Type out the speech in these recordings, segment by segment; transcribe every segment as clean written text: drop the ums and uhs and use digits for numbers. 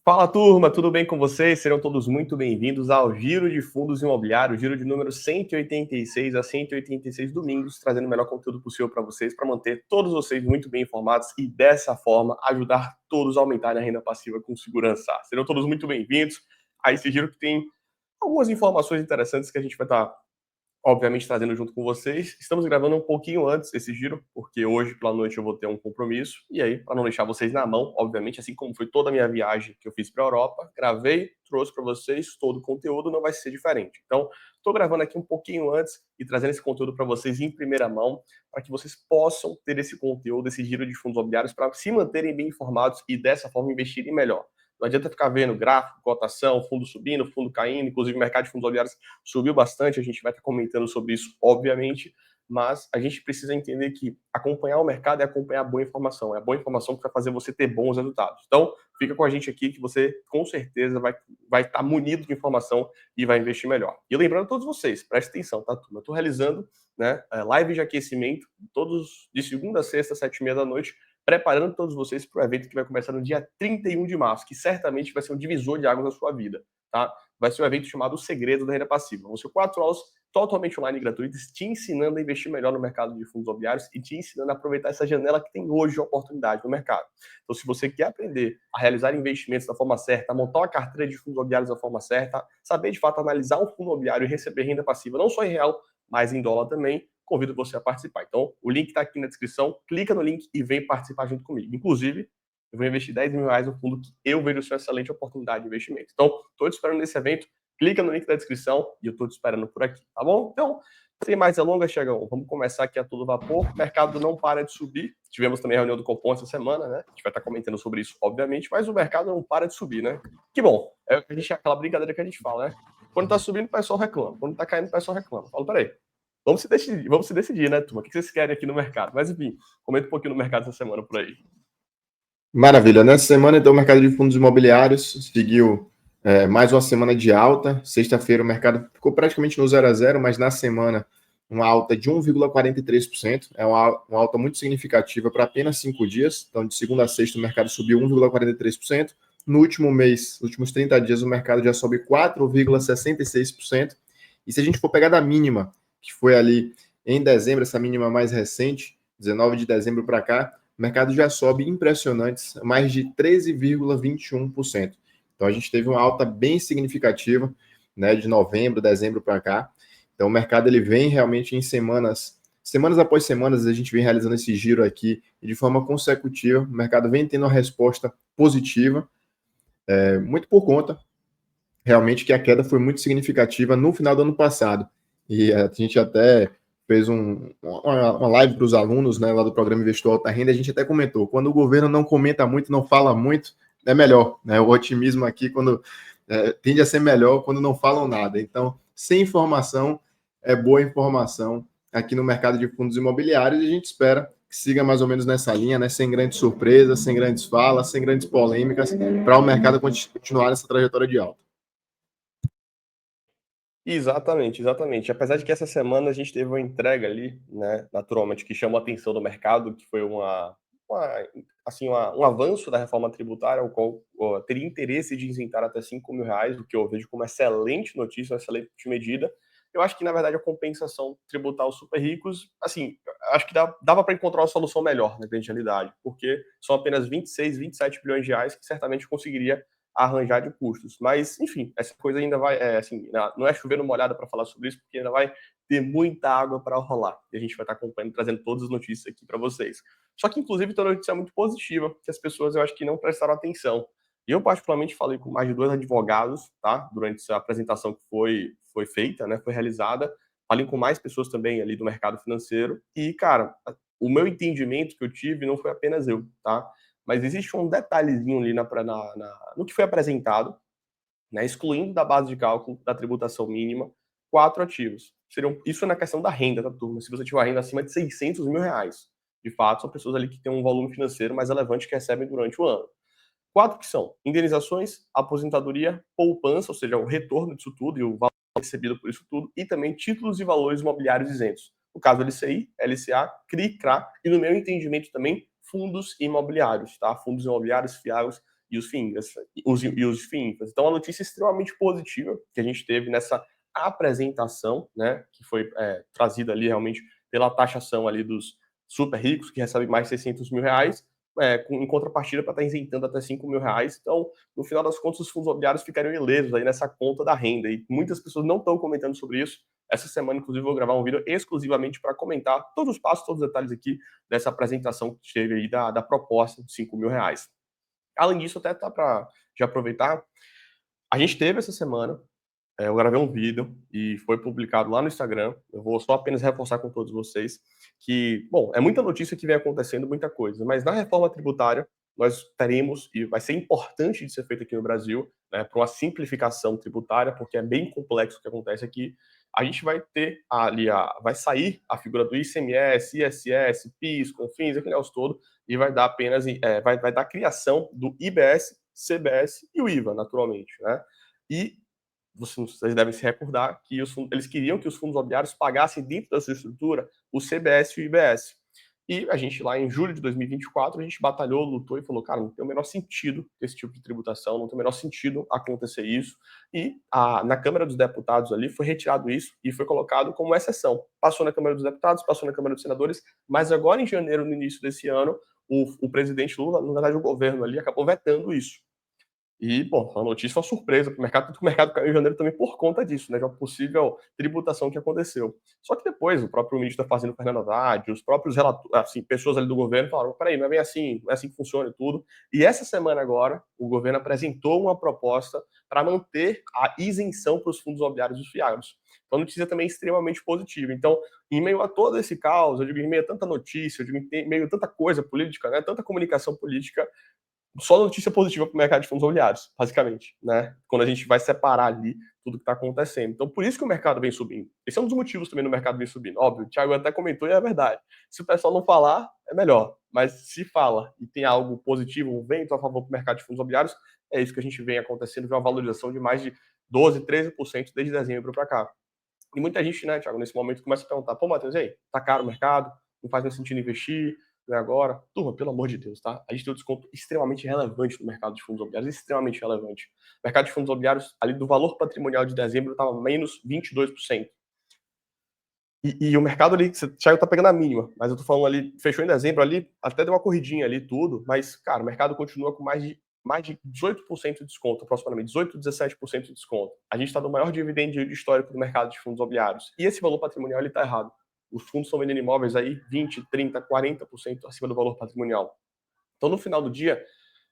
Fala, turma, tudo bem com vocês? Serão todos muito bem-vindos ao Giro de Fundos Imobiliários, giro de número 186 a 186 domingos, trazendo o melhor conteúdo possível para vocês, para manter todos vocês muito bem informados e, dessa forma, ajudar todos a aumentarem a renda passiva com segurança. Serão todos muito bem-vindos a esse giro que tem algumas informações interessantes que a gente vai estar obviamente trazendo junto com vocês. Estamos gravando um pouquinho antes esse giro, porque hoje pela noite eu vou ter um compromisso. E aí, para não deixar vocês na mão, obviamente, assim como foi toda a minha viagem que eu fiz para a Europa, gravei, trouxe para vocês todo o conteúdo, não vai ser diferente. Então, estou gravando aqui um pouquinho antes e trazendo esse conteúdo para vocês em primeira mão, para que vocês possam ter esse conteúdo, esse giro de fundos imobiliários, para se manterem bem informados e dessa forma investirem melhor. Não adianta ficar vendo gráfico, cotação, fundo subindo, fundo caindo. Inclusive, o mercado de fundos imobiliários subiu bastante. A gente vai estar comentando sobre isso, obviamente. Mas a gente precisa entender que acompanhar o mercado é acompanhar a boa informação. É a boa informação que vai fazer você ter bons resultados. Então, fica com a gente aqui que você, com certeza, vai estar munido de informação e vai investir melhor. E lembrando a todos vocês, preste atenção, tá, turma? Eu estou realizando live de aquecimento todos de segunda a sexta, 7h30 da noite, preparando todos vocês para o evento que vai começar no dia 31 de março, que certamente vai ser um divisor de águas na sua vida, tá? Vai ser um evento chamado O Segredo da Renda Passiva. Vão ser 4 aulas totalmente online e gratuitas, te ensinando a investir melhor no mercado de fundos imobiliários e te ensinando a aproveitar essa janela que tem hoje de oportunidade no mercado. Então, se você quer aprender a realizar investimentos da forma certa, a montar uma carteira de fundos imobiliários da forma certa, saber de fato analisar um fundo imobiliário e receber renda passiva, não só em real, mas em dólar também, convido você a participar. Então, o link está aqui na descrição, clica no link e vem participar junto comigo. Inclusive, eu vou investir 10 mil reais no fundo que eu vejo ser uma excelente oportunidade de investimento. Então, estou te esperando nesse evento, clica no link da descrição e eu estou te esperando por aqui, tá bom? Então, sem mais delongas, Thiagão, vamos começar aqui a todo vapor. O mercado não para de subir. Tivemos também a reunião do Copom essa semana, né? A gente vai estar comentando sobre isso, obviamente, mas o mercado não para de subir, né? Que bom, é aquela brincadeira que a gente fala, né? Quando tá subindo, o pessoal reclama. Quando tá caindo, o pessoal reclama. Fala, peraí, vamos se decidir, né, turma? O que vocês querem aqui no mercado? Mas, enfim, comenta um pouquinho no mercado essa semana por aí. Maravilha. Nessa semana, então, o mercado de fundos imobiliários seguiu mais uma semana de alta. Sexta-feira, o mercado ficou praticamente no 0 a 0, mas na semana, uma alta de 1,43%. É uma alta muito significativa para apenas 5 dias. Então, de segunda a sexta, o mercado subiu 1,43%. No último mês, nos últimos 30 dias, o mercado já sobe 4,66%. E se a gente for pegar da mínima, que foi ali em dezembro, essa mínima mais recente, 19 de dezembro para cá, o mercado já sobe impressionantes, mais de 13,21%. Então a gente teve uma alta bem significativa, né, de novembro, dezembro para cá. Então o mercado ele vem realmente em semanas após semanas, a gente vem realizando esse giro aqui e de forma consecutiva, o mercado vem tendo uma resposta positiva, muito por conta realmente que a queda foi muito significativa no final do ano passado. E a gente até fez uma live para os alunos, né, lá do programa Investor Alta Renda, a gente até comentou, quando o governo não comenta muito, não fala muito, é melhor, né? O otimismo aqui tende a ser melhor quando não falam nada. Então, sem informação é boa informação aqui no mercado de fundos imobiliários e a gente espera que siga mais ou menos nessa linha, né, sem grandes surpresas, sem grandes falas, sem grandes polêmicas, para o mercado continuar nessa trajetória de alta. Exatamente, exatamente. Apesar de que essa semana a gente teve uma entrega ali, né, naturalmente, que chamou a atenção do mercado, que foi um avanço da reforma tributária, o qual teria interesse de isentar até 5 mil reais, o que eu vejo como excelente notícia, uma excelente medida. Eu acho que, na verdade, a compensação tributar os super ricos, assim, acho que dava para encontrar uma solução melhor na grande realidade, porque são apenas 26, 27 bilhões de reais que certamente conseguiria arranjar de custos. Mas, enfim, essa coisa ainda vai, não é chover numa molhada para falar sobre isso, porque ainda vai ter muita água para rolar. E a gente vai estar acompanhando, trazendo todas as notícias aqui para vocês. Só que, inclusive, tem uma notícia muito positiva, que as pessoas, eu acho que não prestaram atenção. E eu, particularmente, falei com mais de 2 advogados, tá? Durante essa apresentação que foi feita, né? Foi realizada. Falei com mais pessoas também ali do mercado financeiro. E, cara, o meu entendimento que eu tive não foi apenas eu, tá? Mas existe um detalhezinho ali no que foi apresentado, né, excluindo da base de cálculo da tributação mínima 4 ativos. Isso é na questão da renda, tá, turma? Se você tiver uma renda acima de 600 mil reais, de fato, são pessoas ali que têm um volume financeiro mais elevante que recebem durante o ano. 4 que são indenizações, aposentadoria, poupança, ou seja, o retorno disso tudo e o valor recebido por isso tudo, e também títulos e valores imobiliários isentos. No caso, LCI, LCA, CRI, CRA, e no meu entendimento também, fundos imobiliários, tá? Fundos imobiliários, FIAGos e os FIINFAs. Então, a notícia extremamente positiva que a gente teve nessa apresentação, né, que foi trazida ali realmente pela taxação ali dos super ricos, que recebem mais de 600 mil reais, em contrapartida para estar isentando até 5 mil reais. Então, no final das contas, os fundos imobiliários ficariam ilesos aí nessa conta da renda. E muitas pessoas não estão comentando sobre isso. Essa semana, inclusive, eu vou gravar um vídeo exclusivamente para comentar todos os passos, todos os detalhes aqui dessa apresentação que teve aí da proposta de 5 mil reais. Além disso, até tá para já aproveitar, a gente teve essa semana, eu gravei um vídeo e foi publicado lá no Instagram. Eu vou só apenas reforçar com todos vocês que, bom, é muita notícia que vem acontecendo, muita coisa, mas na reforma tributária nós teremos, e vai ser importante de ser feito aqui no Brasil, né, para uma simplificação tributária, porque é bem complexo o que acontece aqui. A gente vai ter ali, vai sair a figura do ICMS, ISS, PIS, COFINS, aquele negócio todo, e vai dar apenas, vai dar a criação do IBS, CBS e o IVA, naturalmente, né? E vocês devem se recordar que eles queriam que os fundos imobiliários pagassem dentro da sua estrutura o CBS e o IBS. E a gente, lá em julho de 2024, a gente batalhou, lutou e falou, cara, não tem o menor sentido esse tipo de tributação, não tem o menor sentido acontecer isso. E na Câmara dos Deputados ali foi retirado isso e foi colocado como exceção. Passou na Câmara dos Deputados, passou na Câmara dos Senadores, mas agora em janeiro, no início desse ano, o presidente Lula, na verdade o governo ali, acabou vetando isso. E, bom, a notícia foi uma surpresa para o mercado, tanto que o mercado caiu em janeiro também por conta disso, né, de uma possível tributação que aconteceu. Só que depois, o próprio ministro da Fazenda, Fernando Haddad, os próprios assim, pessoas ali do governo falaram, peraí, não é bem assim, não é assim que funciona e tudo. E essa semana agora, o governo apresentou uma proposta para manter a isenção para os fundos imobiliários dos fiados. Então, a notícia também é extremamente positiva. Então, em meio a todo esse caos, eu digo, em meio a tanta notícia, eu digo, em meio a tanta coisa política, né, tanta comunicação política, só notícia positiva para o mercado de fundos imobiliários, basicamente, né? Quando a gente vai separar ali tudo que está acontecendo. Então, por isso que o mercado vem subindo. Esse é um dos motivos também do mercado vem subindo. Óbvio, o Thiago até comentou e é verdade. Se o pessoal não falar, é melhor. Mas se fala e tem algo positivo, um vento a favor do mercado de fundos imobiliários, é isso que a gente vem acontecendo, vê uma valorização de mais de 12, 13% desde dezembro para cá. E muita gente, né, Thiago, nesse momento começa a perguntar, pô, Matheus, e aí, tá caro o mercado? Não faz mais sentido investir? Não é agora? Turma, pelo amor de Deus, tá? A gente tem um desconto extremamente relevante no mercado de fundos imobiliários, extremamente relevante. O mercado de fundos imobiliários, ali do valor patrimonial de dezembro, estava menos 22%. E o mercado ali, você já tá pegando a mínima, mas eu tô falando ali, fechou em dezembro ali, até deu uma corridinha ali tudo, mas, cara, o mercado continua com mais de 18% de desconto, aproximadamente 18, 17% de desconto. A gente está no maior dividend histórico do mercado de fundos imobiliários. E esse valor patrimonial ele está errado. Os fundos estão vendendo imóveis aí 20, 30, 40% acima do valor patrimonial. Então, no final do dia,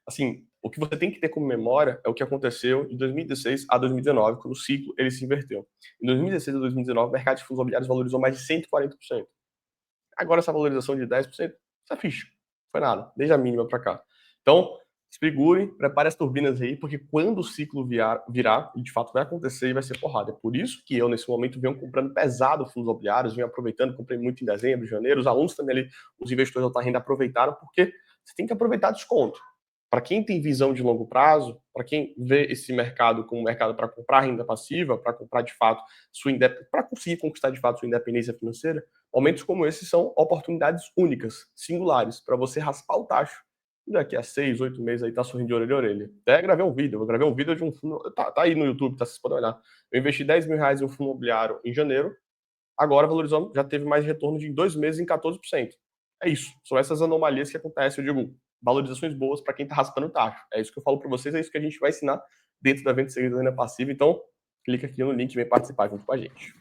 assim, o que você tem que ter como memória é o que aconteceu de 2016 a 2019, quando o ciclo ele se inverteu. Em 2016 a 2019, o mercado de fundos imobiliários valorizou mais de 140%. Agora, essa valorização de 10%, isso é ficha. Não foi nada, desde a mínima para cá. Então, segure, prepare as turbinas aí, porque quando o ciclo virar, e de fato vai acontecer, e vai ser porrada. É por isso que eu, nesse momento, venho comprando pesado fundos imobiliários, venho aproveitando, comprei muito em dezembro, janeiro, os alunos também ali, os investidores da alta renda aproveitaram, porque você tem que aproveitar desconto. Para quem tem visão de longo prazo, para quem vê esse mercado como um mercado para comprar renda passiva, para comprar de fato para conseguir conquistar de fato sua independência financeira, momentos como esse são oportunidades únicas, singulares, para você raspar o tacho e daqui a 6, 8 meses aí tá sorrindo de orelha a orelha. Até gravei um vídeo, eu gravei um vídeo de um fundo, tá aí no YouTube, tá, vocês podem olhar. Eu investi 10 mil reais em um fundo imobiliário em janeiro, agora valorizou, já teve mais retorno de 2 meses em 14%. É isso, são essas anomalias que acontecem, eu digo, valorizações boas para quem tá raspando o tacho. É isso que eu falo para vocês, é isso que a gente vai ensinar dentro da 26 da renda passiva, então clica aqui no link e vem participar junto com a gente.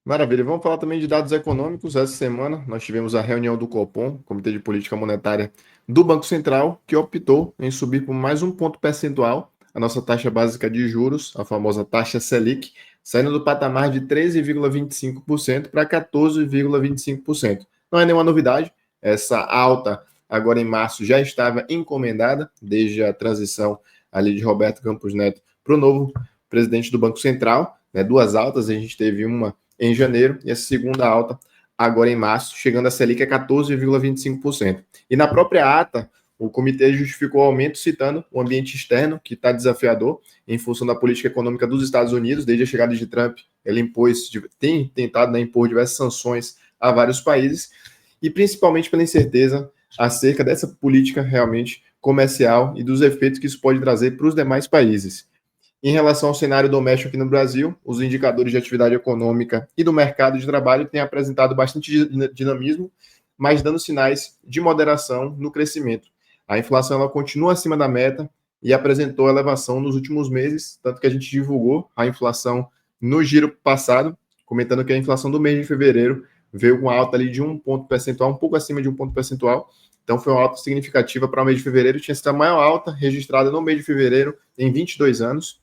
Maravilha. Vamos falar também de dados econômicos. Essa semana nós tivemos a reunião do Copom, Comitê de Política Monetária do Banco Central, que optou em subir por mais um ponto percentual a nossa taxa básica de juros, a famosa taxa Selic, saindo do patamar de 13,25% para 14,25%. Não é nenhuma novidade, essa alta agora em março já estava encomendada desde a transição ali de Roberto Campos Neto para o novo presidente do Banco Central, né? Duas altas, a gente teve uma em janeiro e a segunda alta agora em março, chegando a Selic a 14,25%. E na própria ata, o comitê justificou o aumento citando o ambiente externo, que está desafiador em função da política econômica dos Estados Unidos. Desde a chegada de Trump, ele tem tentado, né, impor diversas sanções a vários países, e principalmente pela incerteza acerca dessa política realmente comercial e dos efeitos que isso pode trazer para os demais países. Em relação ao cenário doméstico aqui no Brasil, os indicadores de atividade econômica e do mercado de trabalho têm apresentado bastante dinamismo, mas dando sinais de moderação no crescimento. A inflação ela continua acima da meta e apresentou elevação nos últimos meses, tanto que a gente divulgou a inflação no giro passado, comentando que a inflação do mês de fevereiro veio com alta ali de 1 ponto percentual, um pouco acima de 1 ponto percentual. Então foi uma alta significativa para o mês de fevereiro, tinha sido a maior alta registrada no mês de fevereiro em 22 anos.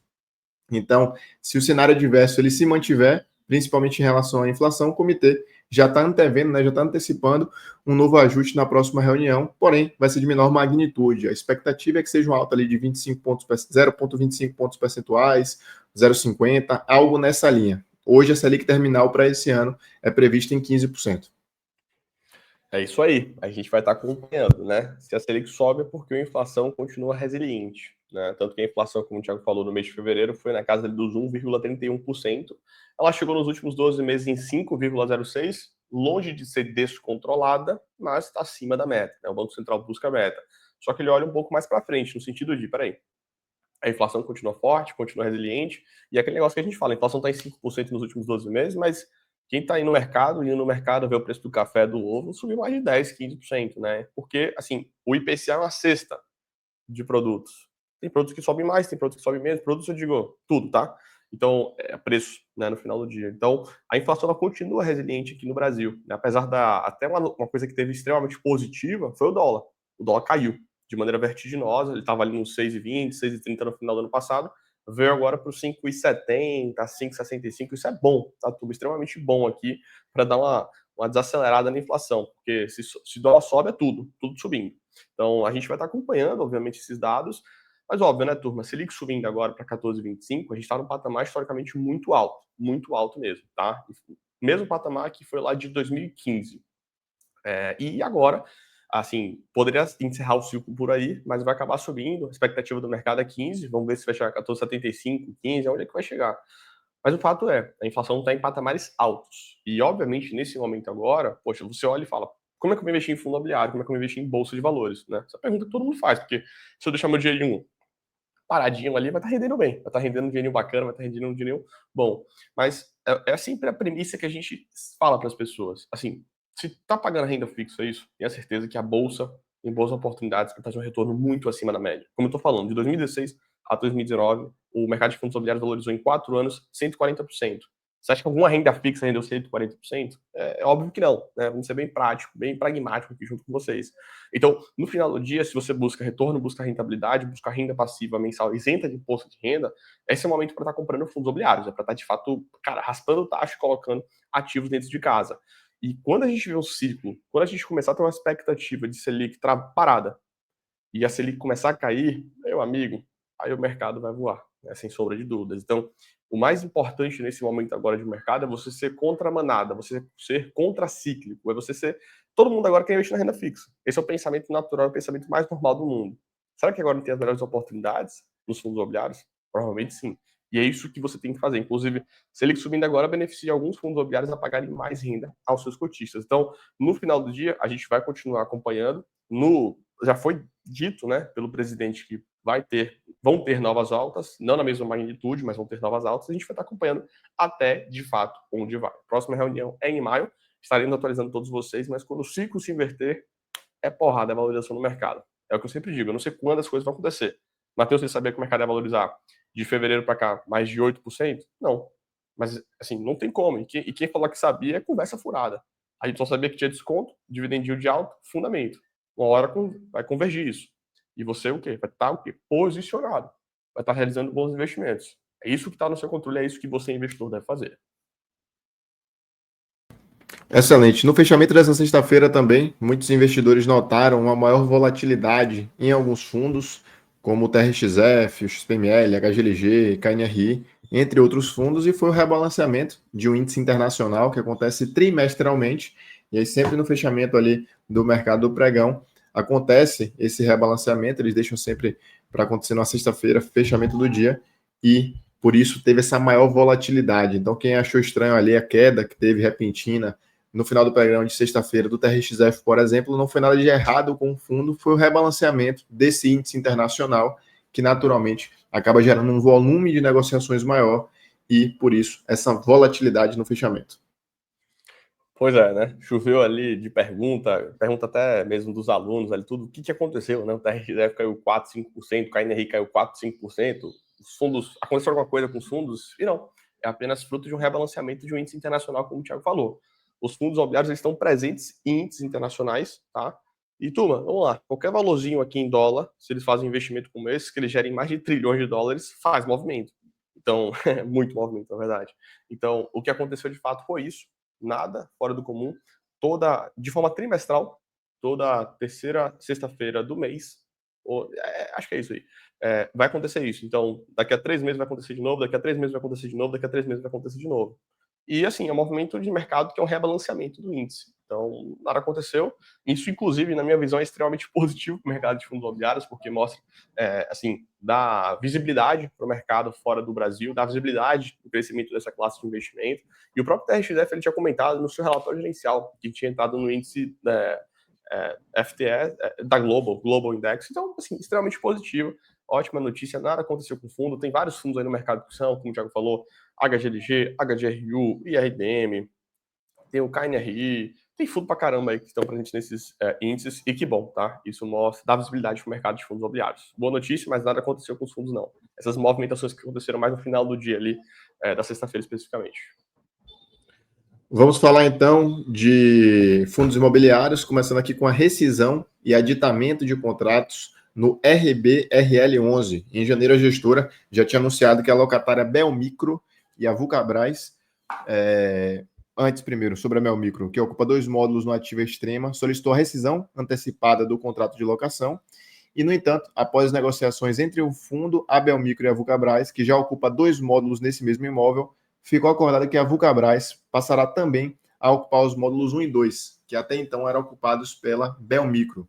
Então, se o cenário adverso ele se mantiver, principalmente em relação à inflação, o comitê já está antevendo, né, já está antecipando um novo ajuste na próxima reunião, porém, vai ser de menor magnitude. A expectativa é que seja uma alta ali de 0,25 pontos percentuais, 0,50, algo nessa linha. Hoje, a Selic terminal para esse ano é prevista em 15%. É isso aí, a gente vai estar acompanhando, né? Se a Selic sobe é porque a inflação continua resiliente, né? Tanto que a inflação, como o Thiago falou, no mês de fevereiro foi na casa dos 1,31%. Ela chegou nos últimos 12 meses em 5,06%, longe de ser descontrolada, mas está acima da meta, né? O Banco Central busca a meta. Só que ele olha um pouco mais para frente, no sentido de, peraí, a inflação continua forte, continua resiliente, e aquele negócio que a gente fala, a inflação está em 5% nos últimos 12 meses, mas quem está indo no mercado, vê o preço do café, do ovo, subiu mais de 10, 15%, né? Porque, assim, o IPCA é uma cesta de produtos. Tem produtos que sobem mais, tem produtos que sobem menos, produtos eu digo tudo, tá? Então, é preço, né, no final do dia. Então, a inflação ela continua resiliente aqui no Brasil, né? Apesar da até uma coisa que teve extremamente positiva foi o dólar. O dólar caiu de maneira vertiginosa, ele estava ali nos 6,20, 6,30 no final do ano passado, veio agora para os 5,70, 5,65. Isso é bom, tá tudo extremamente bom aqui para dar uma desacelerada na inflação, porque se dólar sobe é tudo subindo. Então, a gente vai estar acompanhando, obviamente, esses dados, mas óbvio, né, turma? Selic subindo agora para 14,25, a gente está num patamar historicamente muito alto mesmo, tá? Mesmo patamar que foi lá de 2015. E agora, assim, poderia encerrar o ciclo por aí, mas vai acabar subindo. A expectativa do mercado é 15, vamos ver se vai chegar a 14,75, 15, onde é que vai chegar? Mas o fato é, a inflação está em patamares altos. E, obviamente, nesse momento agora, poxa, você olha e fala, como é que eu vou investir em fundo imobiliário? Como é que eu vou investir em bolsa de valores? Né? Essa pergunta que todo mundo faz, porque se eu deixar meu dinheirinho paradinho ali, vai estar rendendo bem, vai estar rendendo um dinheirinho bacana, vai estar rendendo um dinheirinho bom. Mas é sempre a premissa que a gente fala para as pessoas. Assim, se está pagando renda fixa isso, tenha certeza que a bolsa tem boas oportunidades para fazer um retorno muito acima da média. Como eu estou falando, de 2016 a 2019, o mercado de fundos imobiliários valorizou em 4 anos 140%. Você acha que alguma renda fixa rendeu 140%? É óbvio que não, né? Vamos ser bem prático, bem pragmático aqui junto com vocês. Então, no final do dia, se você busca retorno, busca rentabilidade, busca renda passiva mensal isenta de imposto de renda, esse é o momento para estar comprando fundos imobiliários, é para estar, de fato, cara, raspando taxa e colocando ativos dentro de casa. E quando a gente vê um ciclo, quando a gente começar a ter uma expectativa de Selic parada e a Selic começar a cair, meu amigo, aí o mercado vai voar, né, sem sombra de dúvidas. Então, o mais importante nesse momento agora de mercado é você ser contra a manada, você ser contracíclico, é você ser... Todo mundo agora quer investir na renda fixa. Esse é o pensamento natural, é o pensamento mais normal do mundo. Será que agora não tem as melhores oportunidades nos fundos imobiliários? Provavelmente sim. E é isso que você tem que fazer. Inclusive, Selic subindo agora beneficia alguns fundos imobiliários a pagarem mais renda aos seus cotistas. Então, no final do dia, a gente vai continuar acompanhando. Já foi dito, né, pelo presidente que vão ter novas altas, não na mesma magnitude, mas vão ter novas altas. A gente vai estar acompanhando até, de fato, onde vai. Próxima reunião é em maio. Estaremos atualizando todos vocês, mas quando o ciclo se inverter, é porrada, é valorização no mercado. É o que eu sempre digo. Eu não sei quando as coisas vão acontecer. Matheus, você sabia que o mercado ia valorizar de fevereiro para cá mais de 8%? Não. Mas, assim, não tem como. E quem falou que sabia é conversa furada. A gente só sabia que tinha desconto, dividendinho de alto, fundamento. Uma hora vai convergir isso. E você o quê? Vai estar o quê? Posicionado. Vai estar realizando bons investimentos. É isso que está no seu controle, é isso que você, investidor, deve fazer. Excelente. No fechamento dessa sexta-feira também, muitos investidores notaram uma maior volatilidade em alguns fundos, como o TRXF, o XPML, HGLG, KNRI, entre outros fundos, e foi o rebalanceamento de um índice internacional que acontece trimestralmente, e aí sempre no fechamento ali do mercado do pregão acontece esse rebalanceamento, eles deixam sempre para acontecer na sexta-feira, fechamento do dia, e por isso teve essa maior volatilidade. Então quem achou estranho ali a queda que teve repentina no final do pregão de sexta-feira do TRXF, por exemplo, não foi nada de errado com o fundo, foi o rebalanceamento desse índice internacional, que naturalmente acaba gerando um volume de negociações maior e, por isso, essa volatilidade no fechamento. Pois é, né? Choveu ali de pergunta até mesmo dos alunos ali, tudo. O que aconteceu, né? O TRXF caiu 4, 5%, o KNRI caiu 4, 5%. Os fundos, aconteceu alguma coisa com os fundos? E não, é apenas fruto de um rebalanceamento de um índice internacional, como o Thiago falou. Os fundos imobiliários eles estão presentes em índices internacionais, tá? E turma, vamos lá, qualquer valorzinho aqui em dólar, se eles fazem um investimento como esse, que eles gerem mais de trilhões de dólares, faz movimento. Então, muito movimento, na verdade. Então, o que aconteceu de fato foi isso, nada fora do comum, de forma trimestral, toda terceira sexta-feira do mês, acho que é isso aí, vai acontecer isso. Então, daqui a 3 meses vai acontecer de novo, daqui a 3 meses vai acontecer de novo, daqui a 3 meses vai acontecer de novo. E, assim, é um movimento de mercado que é um rebalanceamento do índice. Então, nada aconteceu. Isso, inclusive, na minha visão, é extremamente positivo para o mercado de fundos imobiliários, porque mostra, assim, dá visibilidade para o mercado fora do Brasil, dá visibilidade para o crescimento dessa classe de investimento. E o próprio TRXF ele tinha comentado no seu relatório gerencial que tinha entrado no índice FTE da Global Index. Então, assim, extremamente positivo. Ótima notícia, nada aconteceu com o fundo. Tem vários fundos aí no mercado que são, como o Thiago falou, HGLG, HGRU, IRDM, tem o KNRI, tem fundo pra caramba aí que estão presentes nesses índices, e que bom, tá? Isso mostra, dá visibilidade pro mercado de fundos imobiliários. Boa notícia, mas nada aconteceu com os fundos, não. Essas movimentações que aconteceram mais no final do dia ali, da sexta-feira especificamente. Vamos falar então de fundos imobiliários, começando aqui com a rescisão e aditamento de contratos no RBRL11. Em janeiro, a gestora já tinha anunciado que a locatária Belmicro e a Vulcabras, antes primeiro, sobre a Belmicro, que ocupa 2 módulos no Ativa Extrema, solicitou a rescisão antecipada do contrato de locação. E, no entanto, após negociações entre o fundo, a Belmicro e a Vulcabras, que já ocupa 2 módulos nesse mesmo imóvel, ficou acordado que a Vulcabras passará também a ocupar os módulos 1 e 2, que até então eram ocupados pela Belmicro.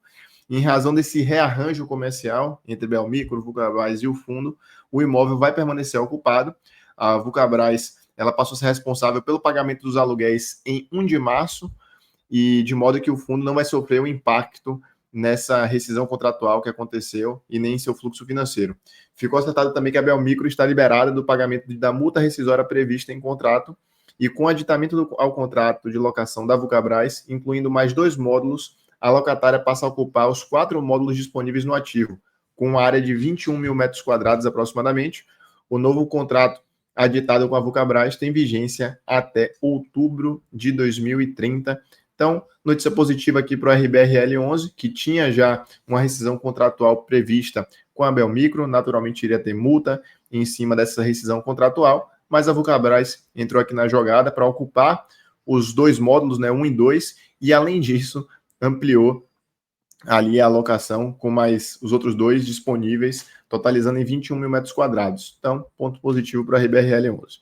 Em razão desse rearranjo comercial entre Belmicro, Vulcabras e o fundo, o imóvel vai permanecer ocupado. A Vulcabras ela passou a ser responsável pelo pagamento dos aluguéis em 1 de março, e de modo que o fundo não vai sofrer o impacto nessa rescisão contratual que aconteceu e nem em seu fluxo financeiro. Ficou acertado também que a Belmicro está liberada do pagamento da multa rescisória prevista em contrato e com aditamento ao contrato de locação da Vulcabras, incluindo mais 2 módulos, a locatária passa a ocupar os 4 módulos disponíveis no ativo, com uma área de 21 mil metros quadrados aproximadamente. O novo contrato aditado com a Vulcabras tem vigência até outubro de 2030. Então, notícia positiva aqui para o RBRL11, que tinha já uma rescisão contratual prevista com a Belmicro, naturalmente iria ter multa em cima dessa rescisão contratual, mas a Vulcabras entrou aqui na jogada para ocupar os 2 módulos, né, 1 e 2, e além disso, ampliou ali a alocação com mais os outros 2 disponíveis, totalizando em 21 mil metros quadrados. Então, ponto positivo para a RBRL11.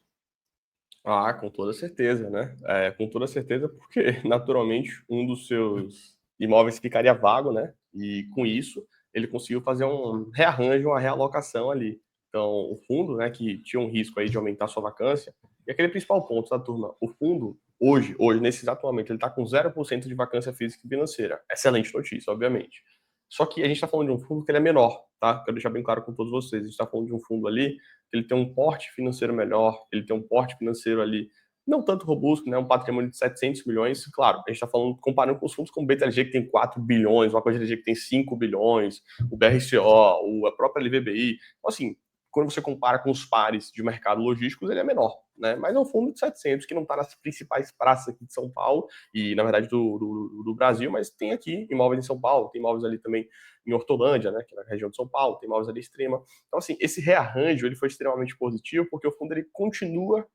Ah, com toda certeza, né? Com toda certeza, porque naturalmente um dos seus imóveis ficaria vago, né? E com isso ele conseguiu fazer um rearranjo, uma realocação ali. Então, o fundo, né, que tinha um risco aí de aumentar sua vacância, e aquele principal ponto da turma, o fundo, hoje nesse exato momento, ele está com 0% de vacância física e financeira. Excelente notícia, obviamente. Só que a gente está falando de um fundo que ele é menor, tá? Quero deixar bem claro com todos vocês. A gente está falando de um fundo ali ele tem um porte financeiro melhor, ele tem um porte financeiro ali não tanto robusto, né, um patrimônio de 700 milhões, claro, a gente está falando, comparando com os fundos como o BTG que tem 4 bilhões, uma coisa que tem 5 bilhões, o BRCO, a própria LVBI, então, assim, quando você compara com os pares de mercado logísticos, ele é menor, né, mas é um fundo de 700 que não está nas principais praças aqui de São Paulo e, na verdade, do Brasil, mas tem aqui imóveis em São Paulo, tem imóveis ali também em Hortolândia, né, que é na região de São Paulo, tem imóveis ali extrema. Então, assim, esse rearranjo ele foi extremamente positivo, porque o fundo ele continua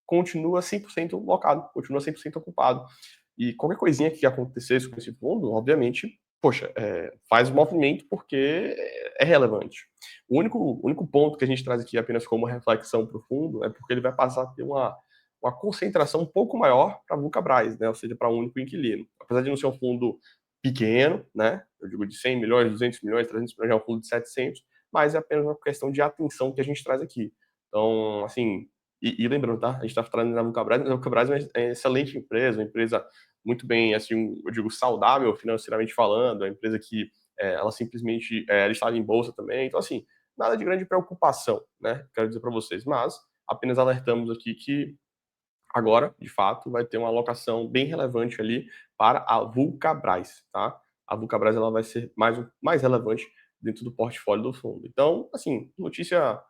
100% locado, continua 100% ocupado. E qualquer coisinha que acontecesse com esse fundo, obviamente, poxa, faz movimento porque é relevante. O único ponto que a gente traz aqui apenas como reflexão para o fundo é porque ele vai passar a ter uma concentração um pouco maior para a Vulcabras, né? Ou seja, para um único inquilino. Apesar de não ser um fundo pequeno, né? Eu digo de 100 milhões, 200 milhões, 300 milhões, é um fundo de 700, mas é apenas uma questão de atenção que a gente traz aqui. Então, assim, E lembrando, tá? A gente está falando da Vulcabras, mas a Vulcabras é uma excelente empresa, uma empresa muito bem, assim, eu digo, saudável financeiramente falando, uma empresa que ela simplesmente ela está em bolsa também. Então, assim, nada de grande preocupação, né? Quero dizer para vocês, mas apenas alertamos aqui que agora, de fato, vai ter uma alocação bem relevante ali para a Vulcabras, tá? A Vulcabras ela vai ser mais relevante dentro do portfólio do fundo. Então, assim, notícia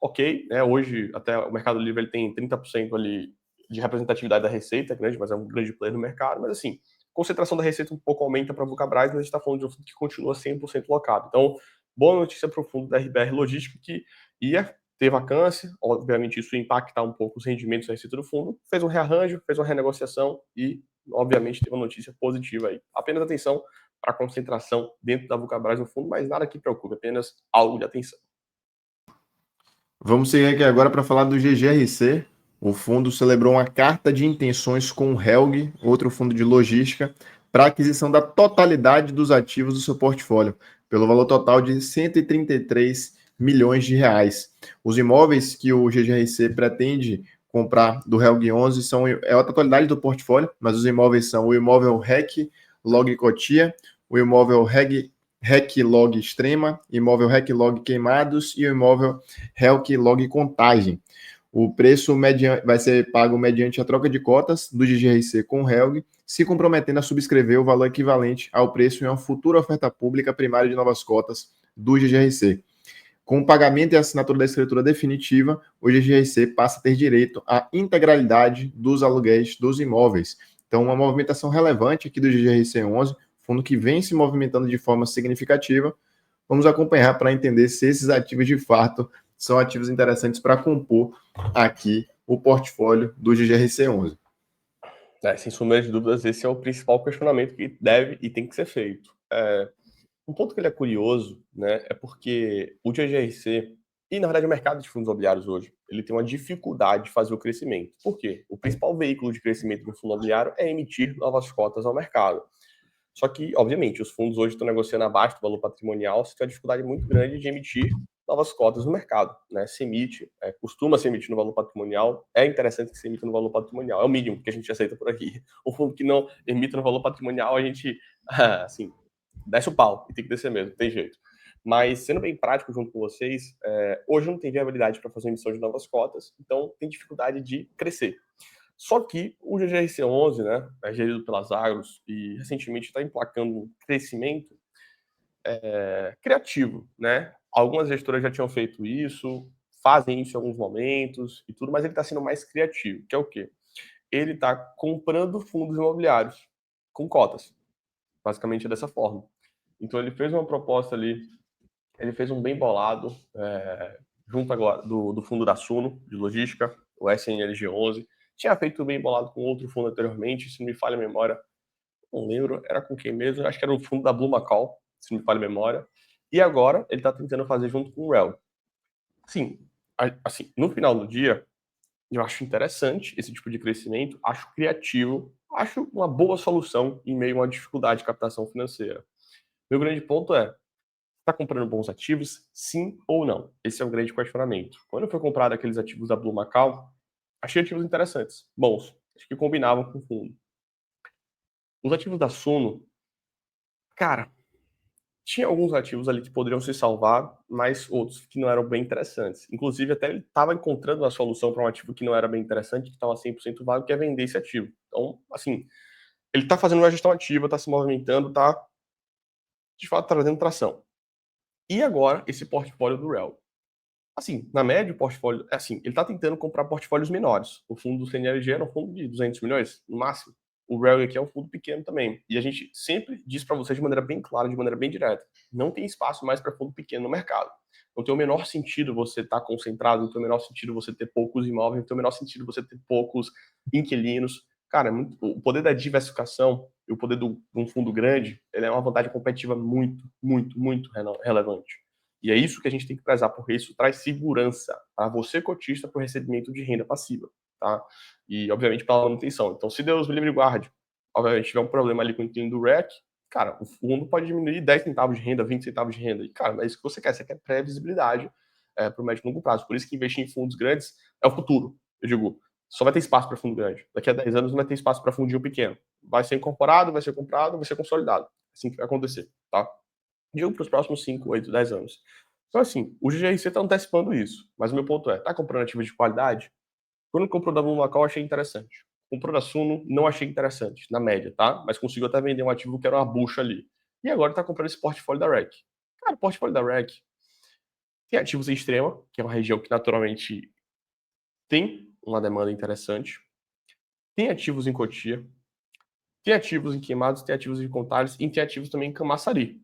ok, né? Hoje até o Mercado Livre ele tem 30% ali de representatividade da receita, grande, mas é um grande player no mercado, mas assim, concentração da receita um pouco aumenta para a Vulcabras, mas a gente está falando de um fundo que continua 100% locado. Então, boa notícia para o fundo da RBR Logística que ia ter vacância, obviamente isso impactar um pouco os rendimentos da receita do fundo, fez um rearranjo, fez uma renegociação e, obviamente, teve uma notícia positiva aí. Apenas atenção para a concentração dentro da Vulcabras no fundo, mas nada que preocupe, apenas algo de atenção. Vamos seguir aqui agora para falar do GGRC. O fundo celebrou uma carta de intenções com o Helg, outro fundo de logística, para aquisição da totalidade dos ativos do seu portfólio, pelo valor total de 133 milhões de reais. Os imóveis que o GGRC pretende comprar do Helg 11 é a totalidade do portfólio, mas os imóveis são o imóvel REC Log Cotia, o imóvel REC Log Extrema, imóvel REC Log Queimados e o imóvel REC Log Contagem. O preço vai ser pago mediante a troca de cotas do GGRC com o Helg, se comprometendo a subscrever o valor equivalente ao preço em uma futura oferta pública primária de novas cotas do GGRC. Com o pagamento e assinatura da escritura definitiva, o GGRC passa a ter direito à integralidade dos aluguéis dos imóveis. Então, uma movimentação relevante aqui do GGRC 11, fundo que vem se movimentando de forma significativa. Vamos acompanhar para entender se esses ativos de fato são ativos interessantes para compor aqui o portfólio do GGRC 11. Sem sombra de dúvidas, esse é o principal questionamento que deve e tem que ser feito. Um ponto que ele é curioso, né, é porque o GGRC, e na verdade o mercado de fundos imobiliários hoje, ele tem uma dificuldade de fazer o crescimento. Por quê? O principal veículo de crescimento do fundo imobiliário é emitir novas cotas ao mercado. Só que, obviamente, os fundos hoje estão negociando abaixo do valor patrimonial, você tem uma dificuldade muito grande de emitir novas cotas no mercado, né? Se emite, costuma se emitir no valor patrimonial, é interessante que se emita no valor patrimonial, é o mínimo que a gente aceita por aqui. O fundo que não emita no valor patrimonial, a gente, assim, desce o pau, e tem que descer mesmo, tem jeito. Mas, sendo bem prático junto com vocês, hoje não tem viabilidade para fazer emissão de novas cotas, então tem dificuldade de crescer. Só que o GGRC11, né, é gerido pelas Agros e recentemente está emplacando um crescimento criativo, né? Algumas gestoras já tinham feito isso, fazem isso em alguns momentos e tudo, mas ele está sendo mais criativo, que é o quê? Ele está comprando fundos imobiliários com cotas, basicamente é dessa forma. Então ele fez uma proposta ali, ele fez um bem bolado, junto agora do fundo da Suno, de logística, o SNLG11, tinha feito bem bolado com outro fundo anteriormente, se não me falha a memória, não lembro, era com quem mesmo, acho que era o fundo da Blue Macau, se não me falha a memória, e agora ele está tentando fazer junto com o REL. Assim, no final do dia, eu acho interessante esse tipo de crescimento, acho criativo, acho uma boa solução em meio a uma dificuldade de captação financeira. Meu grande ponto é, está comprando bons ativos, sim ou não? Esse é o grande questionamento. Quando foi comprado aqueles ativos da Blue Macau, achei ativos interessantes, bons, acho que combinavam com o fundo. Os ativos da Suno, cara, tinha alguns ativos ali que poderiam se salvar, mas outros que não eram bem interessantes. Inclusive, até ele estava encontrando uma solução para um ativo que não era bem interessante, que estava 100% vago, que é vender esse ativo. Então, assim, ele está fazendo uma gestão ativa, está se movimentando, está, de fato, trazendo tração. E agora, esse portfólio do REL. Assim, na média, o portfólio, assim, ele está tentando comprar portfólios menores. O fundo do CNLG era um fundo de 200 milhões, no máximo. O REL aqui é um fundo pequeno também. E a gente sempre diz para vocês de maneira bem clara, de maneira bem direta, não tem espaço mais para fundo pequeno no mercado. Não tem o menor sentido você estar concentrado, não tem o menor sentido você ter poucos imóveis, não tem o menor sentido você ter poucos inquilinos. Cara, o poder da diversificação e o poder de um fundo grande, ele é uma vantagem competitiva muito, muito, muito relevante. E é isso que a gente tem que prezar, porque isso traz segurança para você, cotista, para o recebimento de renda passiva, tá? E, obviamente, para a manutenção. Então, se Deus me livre e guarde, obviamente, tiver um problema ali com o inquilino do REC, cara, o fundo pode diminuir 10 centavos de renda, 20 centavos de renda. E, cara, é isso que você quer previsibilidade para o médio e longo prazo. Por isso que investir em fundos grandes é o futuro. eu digo, só vai ter espaço para fundo grande. Daqui a 10 anos não vai ter espaço para fundinho pequeno. Vai ser incorporado, vai ser comprado, vai ser consolidado. Assim que vai acontecer, tá? Digo para os próximos 5, 8, 10 anos. Então, assim, o GGRC está antecipando isso. Mas o meu ponto é, tá comprando ativos de qualidade? Quando comprou da BlueMacau, achei interessante. Comprou da Suno, não achei interessante, na média, tá? Mas conseguiu até vender um ativo que era uma bucha ali. E agora tá comprando esse portfólio da REC. Cara, o portfólio da REC tem ativos em Extrema, que é uma região que naturalmente tem uma demanda interessante. Tem ativos em Cotia, tem ativos em Queimados, tem ativos em Contagem e tem ativos também em Camaçari.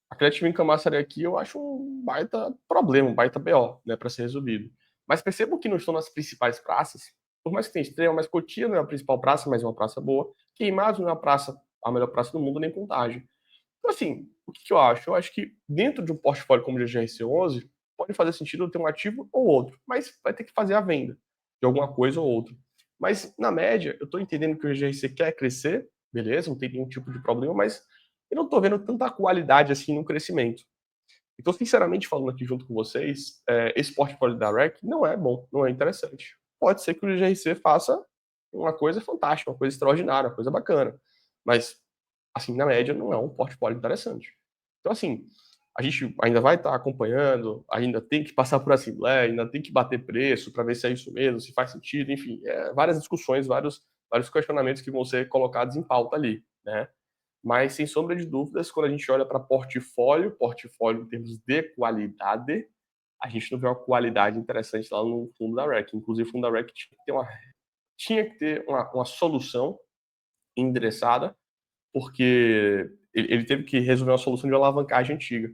Aquele ativo em Camaçari aqui eu acho um baita problema, um baita BO, né, para ser resolvido. Mas percebam que não estão nas principais praças. Por mais que tenha Extrema, mas Cotia não é a principal praça, mas é uma praça boa. Queimados não é a melhor praça do mundo, nem Contagem. Então, assim, o que eu acho? Eu acho que dentro de um portfólio como o GGRC11, pode fazer sentido ter um ativo ou outro, mas vai ter que fazer a venda de alguma coisa ou outra. Mas, na média, eu estou entendendo que o GGRC quer crescer, beleza, não tem nenhum tipo de problema, mas eu não estou vendo tanta qualidade assim no crescimento. Então, sinceramente, falando aqui junto com vocês, esse portfólio da REC não é bom, não é interessante. Pode ser que o GRC faça uma coisa fantástica, uma coisa extraordinária, uma coisa bacana, mas assim, na média, não é um portfólio interessante. Então, assim, a gente ainda vai estar acompanhando, ainda tem que passar por assembleia, ainda tem que bater preço para ver se é isso mesmo, se faz sentido, enfim, várias discussões, vários questionamentos que vão ser colocados em pauta ali, né? Mas, sem sombra de dúvidas, quando a gente olha para portfólio em termos de qualidade, a gente não vê uma qualidade interessante lá no fundo da REC. Inclusive, o fundo da REC tinha que ter uma solução endereçada, porque ele teve que resolver uma solução de uma alavancagem antiga.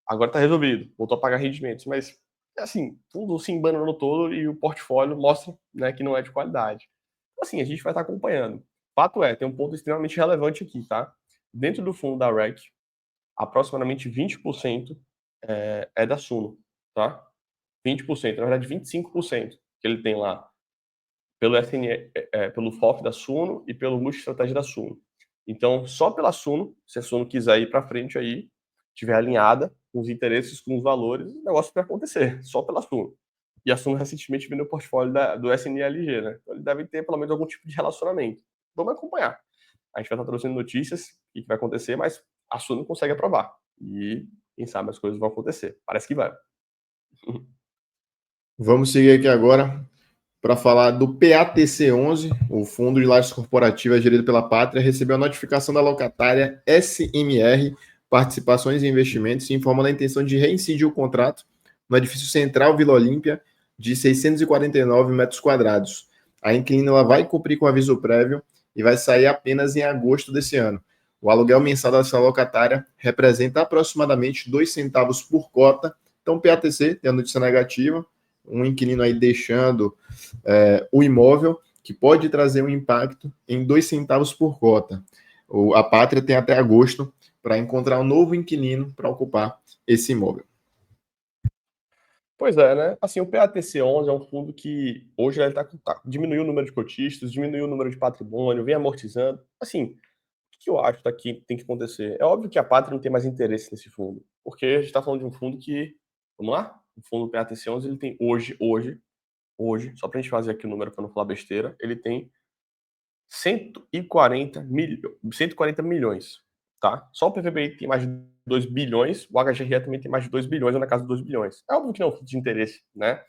Agora está resolvido, voltou a pagar rendimentos, mas assim, tudo se embanando todo e o portfólio mostra, né, que não é de qualidade. Então, assim, a gente vai estar acompanhando. Fato é, tem um ponto extremamente relevante aqui, tá? Dentro do fundo da REC, aproximadamente 20% é da Suno, tá? 20%, na verdade 25% que ele tem lá pelo SNE, pelo FOF da Suno e pelo Multi-Estratégia da Suno. Então, só pela Suno, se a Suno quiser ir para frente aí, estiver alinhada com os interesses, com os valores, o negócio vai acontecer, só pela Suno. E a Suno recentemente vendeu o portfólio do SNLG, né? Então, eles devem ter pelo menos algum tipo de relacionamento. Vamos acompanhar. A gente vai estar trazendo notícias, o que vai acontecer, mas a Suno consegue aprovar. E, quem sabe, as coisas vão acontecer. Parece que vai. Vamos seguir aqui agora para falar do PATC11, o Fundo de Lajes Corporativas gerido pela Pátria, recebeu a notificação da locatária SMR, Participações e Investimentos, informando a intenção de reincidir o contrato no edifício central Vila Olímpia, de 649 metros quadrados. A inquilina ela vai cumprir com o aviso prévio e vai sair apenas em agosto desse ano. O aluguel mensal dessa locatária representa aproximadamente 2 centavos por cota. Então, PATC tem a notícia negativa, um inquilino aí deixando o imóvel, que pode trazer um impacto em 2 centavos por cota. A Pátria tem até agosto para encontrar um novo inquilino para ocupar esse imóvel. Pois é, né? Assim, o PATC11 é um fundo que hoje ele diminuiu o número de cotistas, diminuiu o número de patrimônio, vem amortizando. Assim, o que eu acho que tem que acontecer? É óbvio que a Pátria não tem mais interesse nesse fundo, porque a gente está falando de um fundo que, vamos lá? O fundo PATC11 ele tem hoje, só para a gente fazer aqui o número para não falar besteira, ele tem 140 milhões, tá? Só o PVBI tem mais de 2 bilhões, o HGRE também tem mais de 2 bilhões, ou na casa de 2 bilhões. É óbvio que não é um fundo de interesse, né?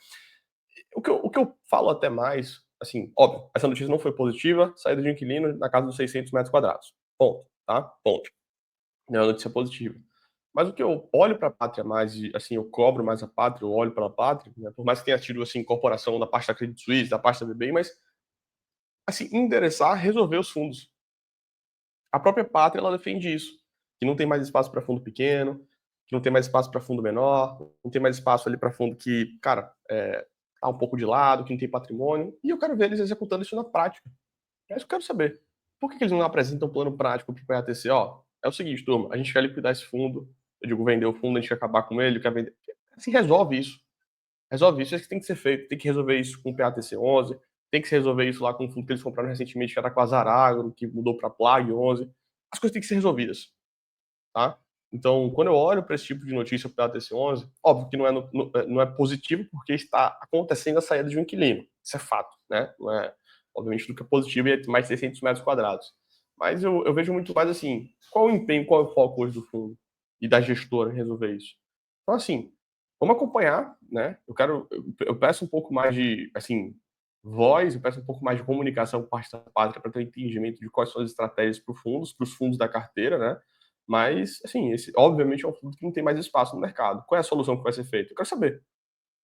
O que eu falo até mais, assim, óbvio, essa notícia não foi positiva, saída de um inquilino na casa dos 600 metros quadrados. Ponto, tá? Ponto. Não é uma notícia positiva. Mas o que eu olho para a Pátria mais, assim, eu cobro mais a Pátria, eu olho pela Pátria, né? Por mais que tenha tido, assim, incorporação da parte da Credit Suisse, da parte da BBI, mas, assim, endereçar, resolver os fundos. A própria Pátria, ela defende isso, que não tem mais espaço para fundo pequeno, que não tem mais espaço para fundo menor, não tem mais espaço ali para fundo que, cara, tá um pouco de lado, que não tem patrimônio, e eu quero ver eles executando isso na prática. É isso que eu quero saber. Por que eles não apresentam um plano prático para o PATC? Ó, é o seguinte, turma, a gente quer liquidar esse fundo, eu digo vender o fundo, a gente quer acabar com ele, quer vender. Assim, resolve isso. Resolve isso, é isso que tem que ser feito. Tem que resolver isso com o PATC 11, tem que se resolver isso lá com o fundo que eles compraram recentemente, que era com a Zaragro, que mudou para Plag 11. As coisas têm que ser resolvidas, tá? Então, quando eu olho para esse tipo de notícia para a TC11, óbvio que não é positivo, porque está acontecendo a saída de um inquilino. Isso é fato, né? Não é, obviamente, do que é positivo e é mais de 600 metros quadrados. Mas eu vejo muito mais assim, qual o empenho, qual é o foco hoje do fundo e da gestora em resolver isso? Então, assim, vamos acompanhar, né? Eu peço um pouco mais de, assim, voz, eu peço um pouco mais de comunicação por parte da pátria para ter entendimento de quais são as estratégias para os fundos da carteira, né? Mas, assim, esse obviamente é um fundo que não tem mais espaço no mercado. Qual é a solução que vai ser feita? Eu quero saber.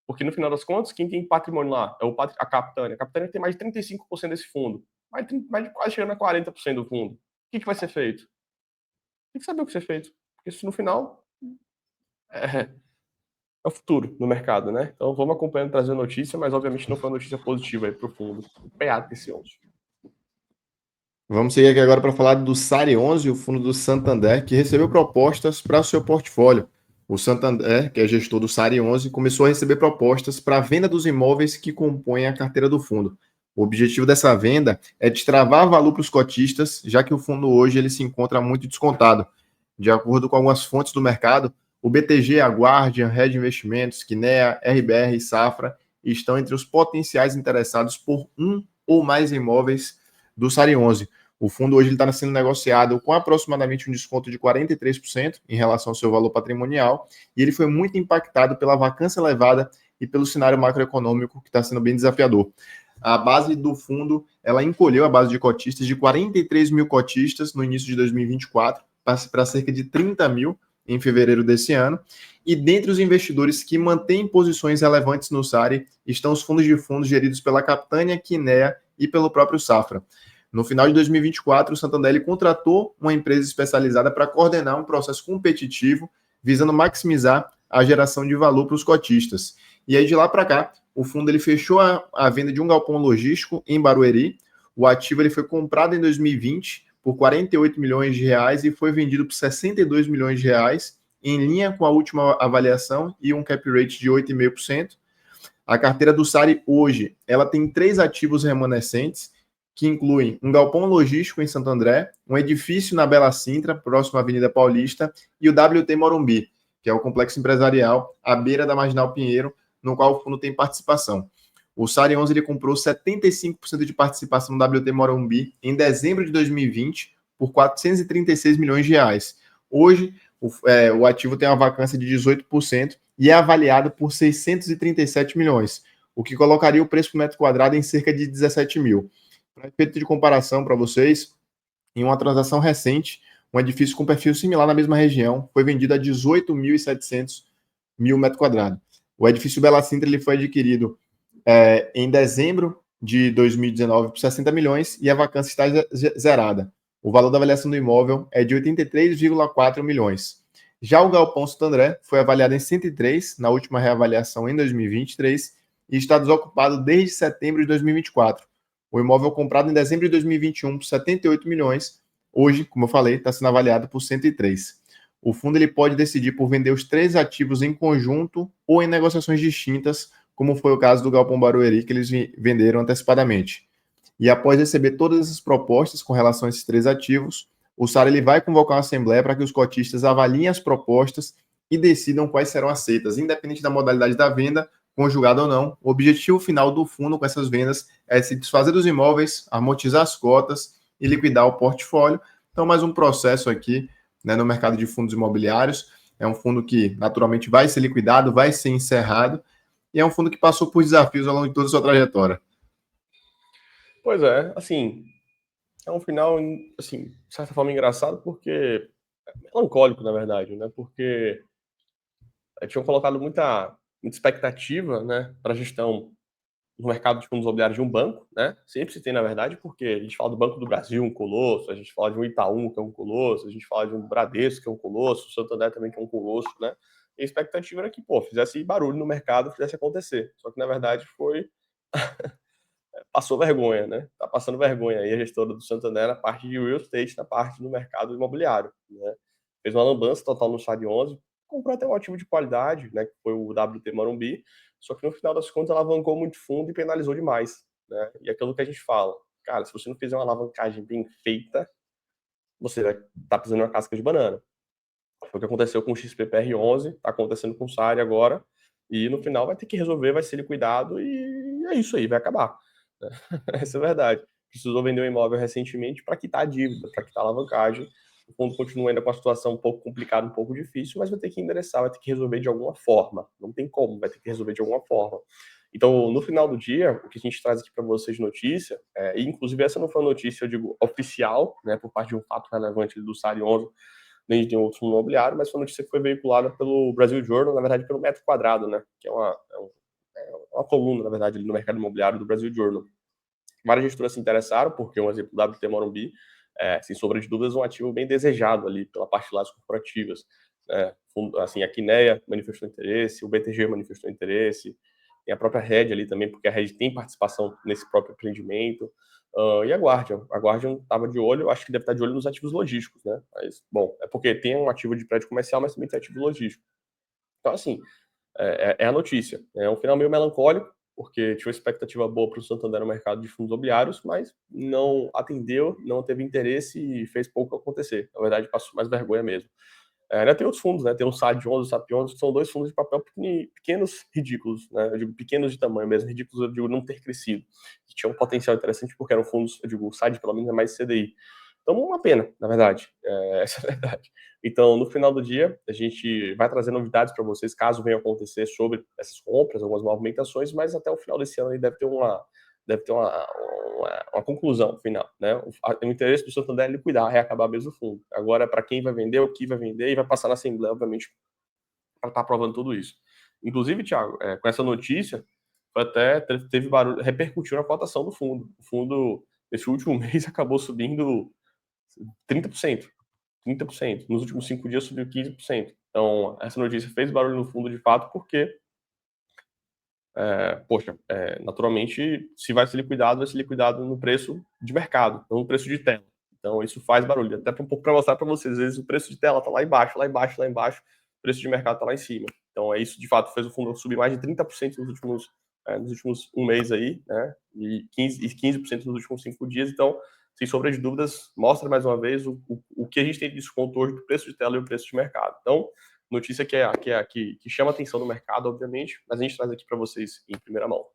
Porque no final das contas, quem tem patrimônio lá é a Capitânia. A Capitânia tem mais de 35% desse fundo. Mais de quase chegando a 40% do fundo. O que vai ser feito? Tem que saber o que vai ser feito. Porque isso no final é, é o futuro no mercado, né? Então vamos acompanhando, trazendo notícia, mas obviamente não foi uma notícia positiva aí para o fundo. O PATC11. Vamos seguir aqui agora para falar do SARI 11, o fundo do Santander, que recebeu propostas para o seu portfólio. O Santander, que é gestor do SARI 11, começou a receber propostas para a venda dos imóveis que compõem a carteira do fundo. O objetivo dessa venda é destravar valor para os cotistas, já que o fundo hoje ele se encontra muito descontado. De acordo com algumas fontes do mercado, o BTG, a Guardian, Red Investimentos, Kinea, RBR e Safra estão entre os potenciais interessados por um ou mais imóveis do SARI 11. O fundo hoje está sendo negociado com aproximadamente um desconto de 43% em relação ao seu valor patrimonial, e ele foi muito impactado pela vacância elevada e pelo cenário macroeconômico que está sendo bem desafiador. A base do fundo, ela encolheu a base de cotistas de 43 mil cotistas no início de 2024 para cerca de 30 mil em fevereiro desse ano. E dentre os investidores que mantêm posições relevantes no SARI estão os fundos de fundos geridos pela Capitânia, Kinea e pelo próprio Safra. No final de 2024, o Santander contratou uma empresa especializada para coordenar um processo competitivo visando maximizar a geração de valor para os cotistas. E aí, de lá para cá, o fundo ele fechou a venda de um galpão logístico em Barueri. O ativo ele foi comprado em 2020 por 48 milhões de reais e foi vendido por 62 milhões de reais, em linha com a última avaliação e um cap rate de 8,5%. A carteira do SARI hoje, ela tem 3 ativos remanescentes, que incluem um galpão logístico em Santo André, um edifício na Bela Sintra, próximo à Avenida Paulista, e o WT Morumbi, que é o complexo empresarial à beira da Marginal Pinheiro, no qual o fundo tem participação. O SARI 11 ele comprou 75% de participação no WT Morumbi em dezembro de 2020 por 436 milhões de reais. Hoje, o ativo tem uma vacância de 18% e é avaliado por 637 milhões, o que colocaria o preço por metro quadrado em cerca de 17 mil. Para efeito de comparação para vocês, em uma transação recente, um edifício com perfil similar na mesma região foi vendido a 18.700 mil metros quadrados. O edifício Bela Sintra ele foi adquirido em dezembro de 2019 por 60 milhões e a vacância está zerada. O valor da avaliação do imóvel é de 83,4 milhões. Já o Galpão Santo André foi avaliado em 103 na última reavaliação em 2023 e está desocupado desde setembro de 2024. O imóvel comprado em dezembro de 2021 por 78 milhões, hoje, como eu falei, está sendo avaliado por 103. O fundo ele pode decidir por vender os 3 ativos em conjunto ou em negociações distintas, como foi o caso do Galpão Barueri, que eles venderam antecipadamente. E após receber todas essas propostas com relação a esses 3 ativos, o SAR ele vai convocar uma assembleia para que os cotistas avaliem as propostas e decidam quais serão aceitas, independente da modalidade da venda, conjugada ou não. O objetivo final do fundo com essas vendas é se desfazer dos imóveis, amortizar as cotas e liquidar o portfólio. Então, mais um processo aqui, né, no mercado de fundos imobiliários. É um fundo que naturalmente vai ser liquidado, vai ser encerrado, e é um fundo que passou por desafios ao longo de toda a sua trajetória. Pois é, assim, é um final, assim, de certa forma engraçado, porque melancólico, na verdade, né? Porque tinham colocado muita expectativa, né, para a gestão no mercado de fundos imobiliários de um banco, né? Sempre se tem, na verdade, porque a gente fala do Banco do Brasil, um colosso, a gente fala de um Itaú, que é um colosso, a gente fala de um Bradesco, que é um colosso, o Santander também, que é um colosso, né? E a expectativa era que, pô, fizesse barulho no mercado, fizesse acontecer. Só que, na verdade, passou vergonha, né? Tá passando vergonha aí a gestora do Santander na parte de real estate, na parte do mercado imobiliário, né? Fez uma lambança total no SAD 11, comprou até um ativo de qualidade, né, que foi o WT Morumbi, só que no final das contas alavancou muito fundo e penalizou demais, né? E aquilo que a gente fala, cara, se você não fizer uma alavancagem bem feita, você vai estar pisando uma casca de banana. Foi o que aconteceu com o XPPR11, está acontecendo com o SARI agora, e no final vai ter que resolver, vai ser liquidado e é isso aí, vai acabar. Essa é a verdade. Precisou vender um imóvel recentemente para quitar a dívida, para quitar a alavancagem. O fundo continua ainda com a situação um pouco complicada, um pouco difícil, mas vai ter que endereçar, vai ter que resolver de alguma forma. Não tem como, vai ter que resolver de alguma forma. Então, no final do dia, o que a gente traz aqui para vocês de notícia, e inclusive essa não foi uma notícia, eu digo, oficial, né, por parte de um fato relevante do SARI 11, nem de nenhum outro fundo imobiliário, mas foi uma notícia que foi veiculada pelo Brasil Journal, na verdade, pelo Metro Quadrado, né, que é uma coluna, na verdade, ali no mercado imobiliário do Brasil Journal. Várias gestoras se interessaram, porque um exemplo, o WT Morumbi, sem sombra de dúvidas, um ativo bem desejado ali pela parte de lajes corporativas. Assim, a Quineia manifestou interesse, o BTG manifestou interesse, tem a própria Red ali também, porque a Red tem participação nesse próprio empreendimento. E a Guardian estava de olho, acho que deve estar de olho nos ativos logísticos, né? Mas, bom, é porque tem um ativo de prédio comercial, mas também tem ativo logístico. Então, assim, é a notícia. É um final meio melancólico, porque tinha uma expectativa boa para o Santander no mercado de fundos imobiliários, mas não atendeu, não teve interesse e fez pouco acontecer. Na verdade, passou mais vergonha mesmo. Ainda tem outros fundos, né? Tem o SAD 11 e o SAP 11, que são dois fundos de papel pequenos, ridículos, né? Eu digo pequenos de tamanho mesmo, ridículos, eu digo não ter crescido. Que tinham um potencial interessante porque eram fundos, eu digo, o SAD pelo menos é mais CDI. Então, uma pena, na verdade. Essa é a verdade. Então, no final do dia, a gente vai trazer novidades para vocês, caso venha acontecer sobre essas compras, algumas movimentações, mas até o final desse ano aí deve ter uma conclusão final, né? O interesse do Santander é liquidar, reacabar mesmo o fundo. Agora, para quem vai vender, o que vai vender, e vai passar na Assembleia, obviamente, para estar aprovando tudo isso. Inclusive, Thiago, com essa notícia, até teve barulho, repercutiu na cotação do fundo. O fundo, nesse último mês, acabou subindo 30%. 30%. Nos últimos 5 dias subiu 15%. Então, essa notícia fez barulho no fundo de fato, porque, naturalmente, se vai ser liquidado no preço de mercado, não no preço de tela. Então, isso faz barulho. Até um pouco para mostrar para vocês, às vezes o preço de tela está lá embaixo, lá embaixo, lá embaixo, o preço de mercado está lá em cima. Então, isso de fato fez o fundo subir mais de 30% nos últimos um mês aí, né? E 15% nos últimos 5 dias. Então, sem sombra de dúvidas, mostra mais uma vez o que a gente tem de desconto hoje do preço de tela e o preço de mercado. Então, notícia que chama a atenção do mercado, obviamente, mas a gente traz aqui para vocês em primeira mão.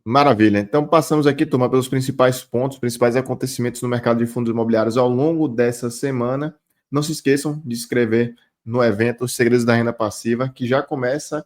Maravilha. Então, passamos aqui, turma, pelos principais pontos, principais acontecimentos no mercado de fundos imobiliários ao longo dessa semana. Não se esqueçam de se inscrever no evento Os Segredos da Renda Passiva, que já começa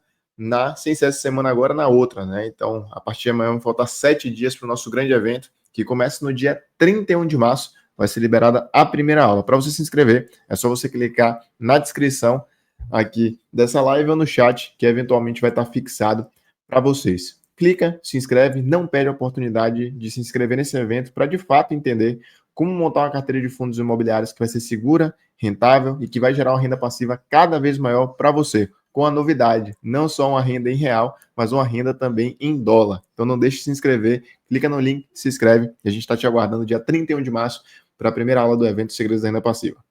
sem ser essa semana agora, na outra, né? Então, a partir de amanhã, vão faltar 7 dias para o nosso grande evento, que começa no dia 31 de março. Vai ser liberada a primeira aula. Para você se inscrever, é só você clicar na descrição aqui dessa live ou no chat, que eventualmente vai estar fixado para vocês. Clica, se inscreve, não perde a oportunidade de se inscrever nesse evento para de fato entender como montar uma carteira de fundos imobiliários que vai ser segura, rentável e que vai gerar uma renda passiva cada vez maior para você. Com a novidade, não só uma renda em real, mas uma renda também em dólar. Então não deixe de se inscrever, clica no link, se inscreve e a gente está te aguardando dia 31 de março para a primeira aula do evento Segredos da Renda Passiva.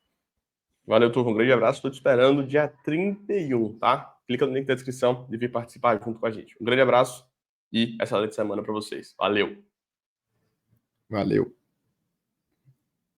Valeu, turma. Um grande abraço. Estou te esperando dia 31, tá? Clica no link da descrição e vir participar junto com a gente. Um grande abraço e excelente semana para vocês. Valeu! Valeu!